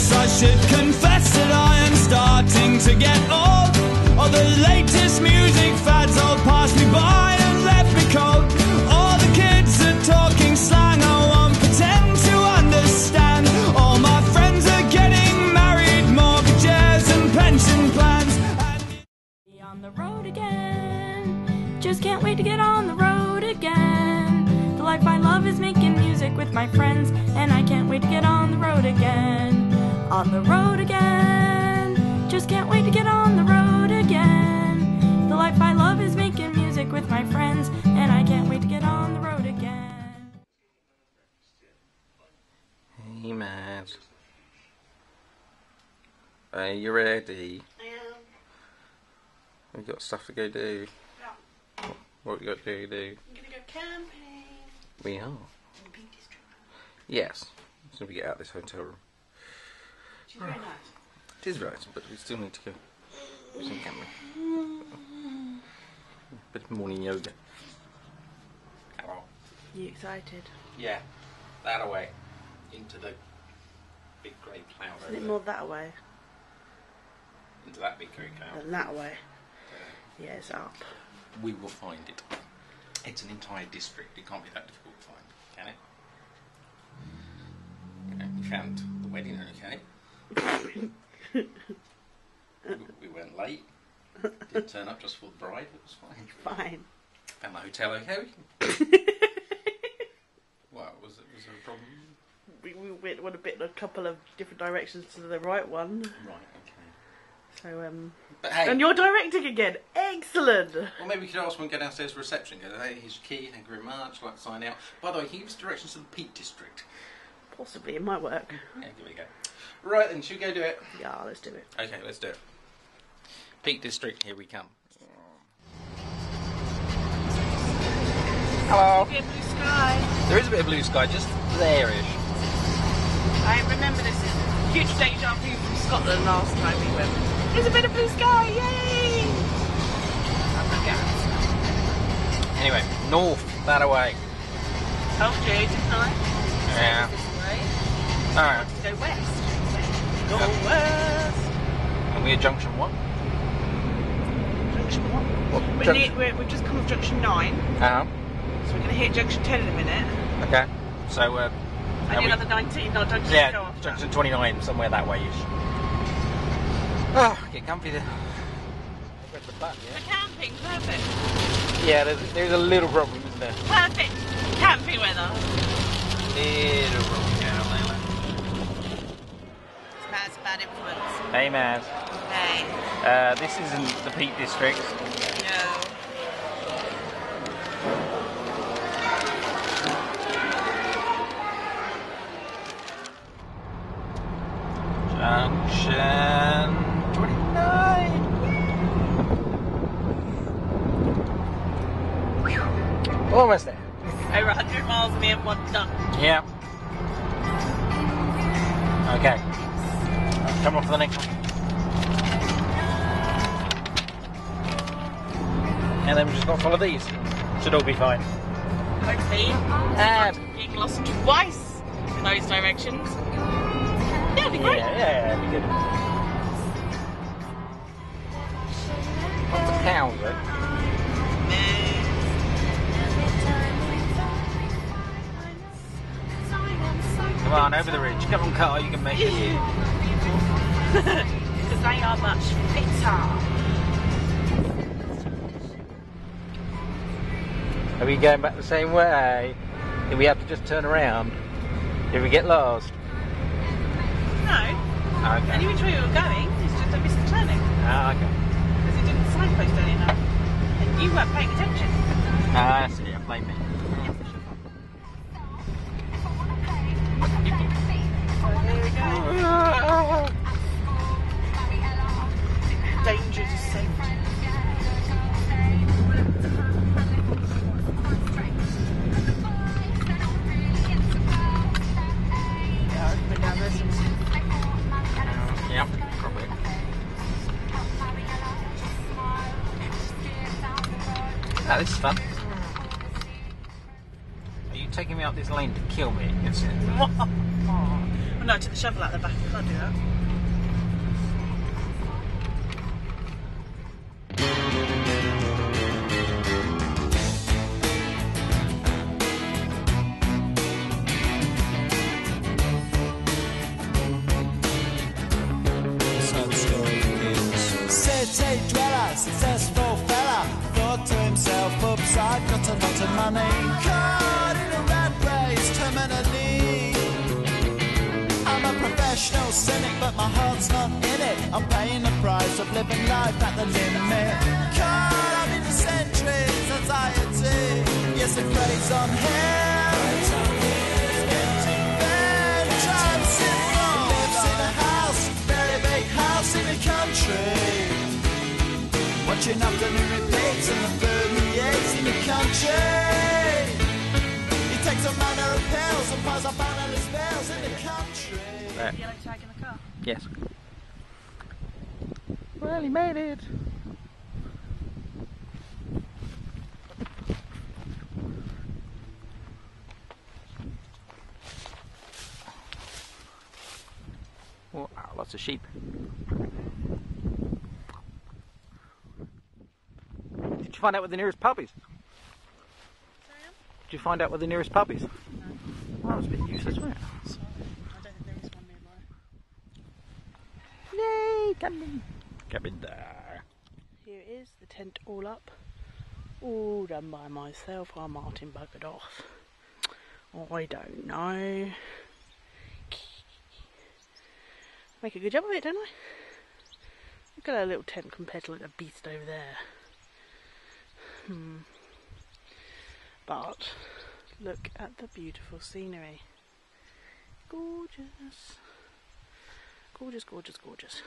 guess I should confess that I am starting to get old. All the latest music fads all pass me by and left me cold. All the kids are talking slang, I won't pretend to understand. All my friends are getting married, mortgages and pension plans. Be on the road again, just can't wait to get on the road again. The life I love is making music with my friends, and I can't wait to get on the road again. On the road again, just can't wait to get on the road again. The life I love is making music with my friends, and I can't wait to get on the road again. Hey Matt. Are you ready? I am. We've got stuff to go do. Yeah. What we got to do? I'm gonna go camping. We are. In the Pink District. Yes. As soon as we get out of this hotel room. Which is very nice. It is right, but we still need to go do some camping. Bit of morning yoga. Hello. You excited? Yeah. That away. Into the big grey cloud Isn't it more that way Into that big grey cloud. than that way? Yeah, it's up. We will find it. It's an entire district. It can't be that difficult to find, can it? You know, we found the wedding okay. we weren't late. Didn't turn up just for the bride. It was fine. Fine. Found the hotel okay. What was there a problem? We went a couple of different directions to the right one. Right. Okay. So But hey. and you're directing again. Excellent. Well, maybe we could ask when we go downstairs to reception. Go, hey, here's your key. Thank you very much. I'd like to sign out. By the way, can you give us directions to the Peak District? Possibly, it might work. Yeah, give it a go. Right then, should we go do it? Yeah, let's do it. Okay, let's do it. Peak District, here we come. Hello. Blue sky. There is a bit of blue sky, just there-ish. I remember this is huge deja vu from Scotland last time we went. There's a bit of blue sky, yay! Oh my God. Anyway, north, that away. Oh, Jude, nice. Yeah. This way. Alright. Go west. Go Yeah. west. And we're junction 1? Junction what? What? We've just come off junction 9, Uh-huh. so we're going to hit junction 10 in a minute. Okay. So, And another 19, not junction 10 yeah, after. junction 29, somewhere that way-ish. Oh, get comfy there. For camping, perfect. Yeah, there's a little problem, isn't there? Perfect camping weather. Little problem, yeah, It's Matt's bad influence. Hey, Maz. Hey. This isn't the Peak District. No. Junction 29. Almost there. Over 100 miles of the M1 done. Yeah. Okay. Come on for the next one. And then we just got to follow these. Should all be fine. Hopefully. Getting lost twice in those directions. Yeah, it'd be great. Yeah, it'd be good. Lots of cows, though. Come on, over the ridge. Come on, car, you can make it. Because they are much fitter. Are we going back the same way? Did we have to just turn around? Did we get lost? No. Okay. Any which way we were going, it's just a misunderstanding. Ah, okay. Because it didn't signpost early enough. And you weren't paying attention. Ah, I see. I blame me. So here we go. Danger descent. Yeah, I've been down there since. Yep, probably. Ah, this is fun. Are you taking me up this lane to kill me? It's Well, no, I took the shovel out the back. I can't do that. City dweller, successful fella, thought to himself, oops, I've got a lot of money. Caught in a rat race, terminally. I'm a professional cynic, but my heart's not in it. I'm paying the price of living life at the limit. Caught up in the centuries, anxiety. Yes, it preys on him. Empty van, transit, lives in a house, very big house in the country. Watching afternoon repeats and the food he eats in the country. He takes a manner of pills and piles up analyst bills in the country. Yellow tag in the car. Yes. Well, he made it. Wow, lots of sheep. Did you find out where the nearest pub is? Did you find out where the nearest pub is? No. Oh, that was a bit useless, wasn't it? Sorry. I don't think there is one nearby. Yay! Come in. Come in there. Here it is, the tent all up. All done by myself while Martin buggered off. I don't know. Make a good job of it, don't I? Look at our little tent compared to like the beast over there. But look at the beautiful scenery. Gorgeous. Gorgeous, gorgeous, gorgeous.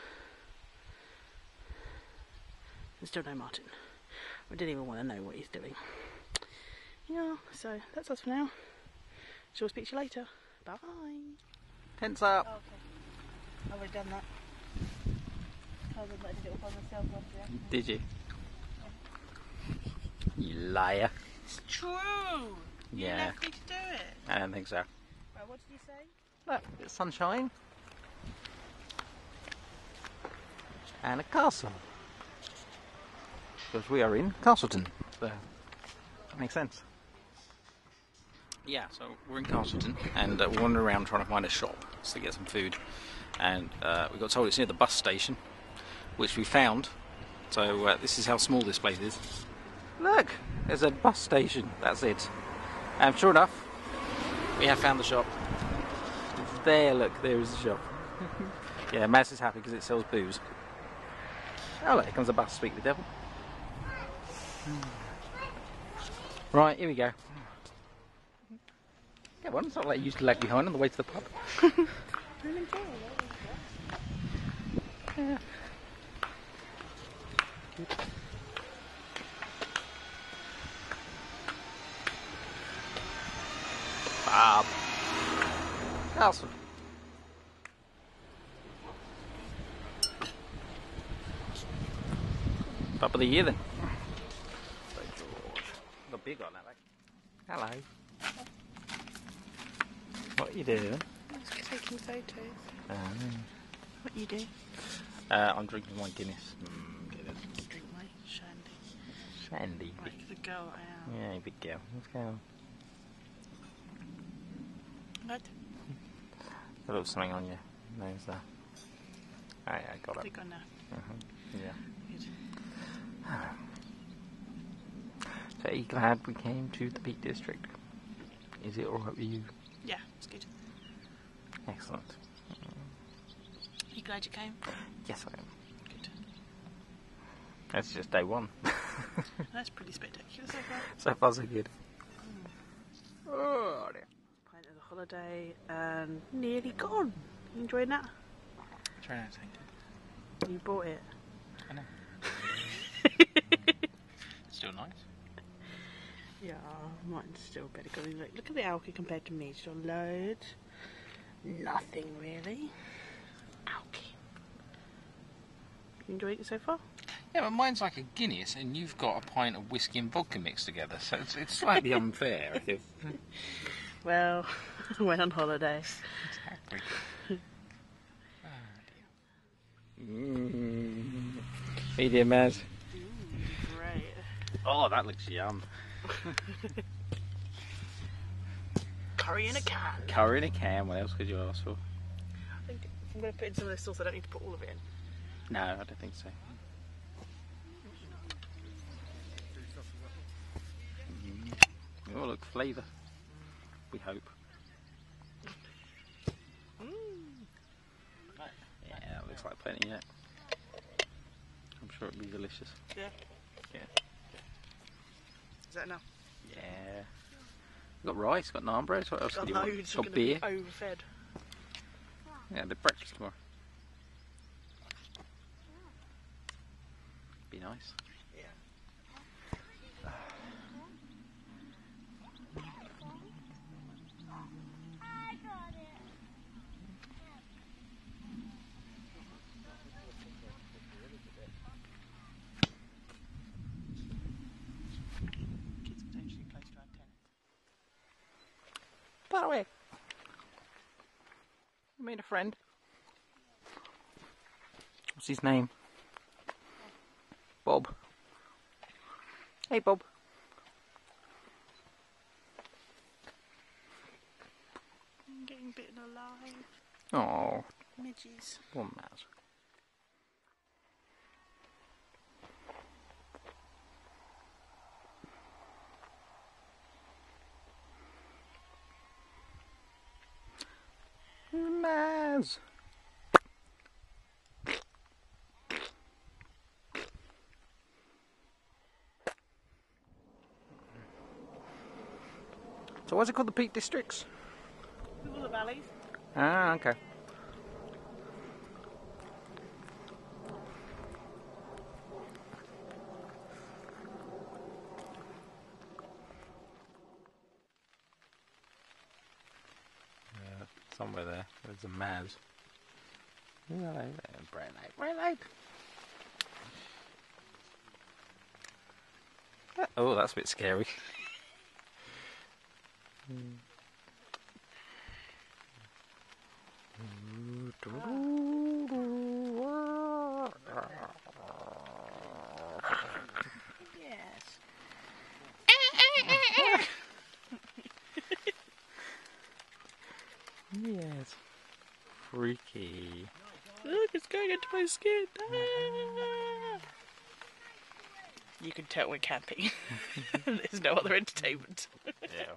And still no Martin. I didn't even want to know what he's doing. Yeah, so that's us for now. Shall speak to you later. Bye. Tents up. Oh, okay. I've already done that. I did it all by myself after that. Did you? You liar. It's true. You Yeah. left me to do it. I don't think so. Right, what did you say? Look, there's sunshine. And a castle. Because we are in Castleton. So that makes sense. Yeah, so we're in Castleton and we're wandering around trying to find a shop to get some food. And we got told it's near the bus station, which we found. So this is how small this place is. Look, there's a bus station. That's it. And sure enough, we have found the shop. It's there, look, there is the shop. Yeah, Maz is happy because it sells booze. Oh, look, here comes the bus, speak the devil. Right, here we go. Yeah, well, it's not like you used to lag behind on the way to the pub. Yeah. Bob. Awesome. Top of the year then. Got big on that, like. Hello. What are you doing? I'm just taking photos. What you do? I'm drinking my Guinness. Guinness. Drink my shandy. Shandy. Like the girl I am. Yeah, big girl. Let's go. What? A little something on your nose there. Oh yeah, I got it. Click on now. Yeah. Good. So are you glad we came to the Peak District? Is it alright with you? Yeah, it's good. Excellent. You glad you came? Yes, I am. Good. That's just day one. That's pretty spectacular so far. So far, so good. Oh dear. Pint of the holiday and nearly gone. You enjoying that? It's very nice, thank you. You bought it. I know. Still nice. Yeah, mine's still better. Look at the alky compared to me. She's on loads. Nothing really. Alky. You enjoying it so far? Yeah, but mine's like a Guinness, and you've got a pint of whiskey and vodka mixed together, so it's slightly unfair. I think. Well, I went on holiday. Exactly. Hey there, Maz. Great. Oh, that looks yum. Curry in a can. Curry in a can, what else could you ask for? I think if I'm going to put in some of this sauce, I don't need to put all of it in. No, I don't think so. Oh, look, flavour. We hope. Yeah, looks like plenty, yeah. I'm sure it'll be delicious. Yeah. Yeah. Is that enough? Yeah. We've got rice, got naan bread, what else Got do you want? loads. Got You're beer. going to be overfed. Yeah, the breakfast tomorrow. Be nice. Yeah. Kids potentially close to our tennis. By the way, I made a friend. What's his name? Bob. Hey, Bob. I'm getting bitten alive. Oh, Midges. poor Maz. Maz. So what's it called, the Peak Districts? All the valleys. Ah, okay. Yeah, somewhere there. There's a Maz. Bright light. Oh, that's a bit scary. Yes. Yes. Freaky. Look, it's going into my skin. Ah! You can tell we're camping. There's no other entertainment. Yeah.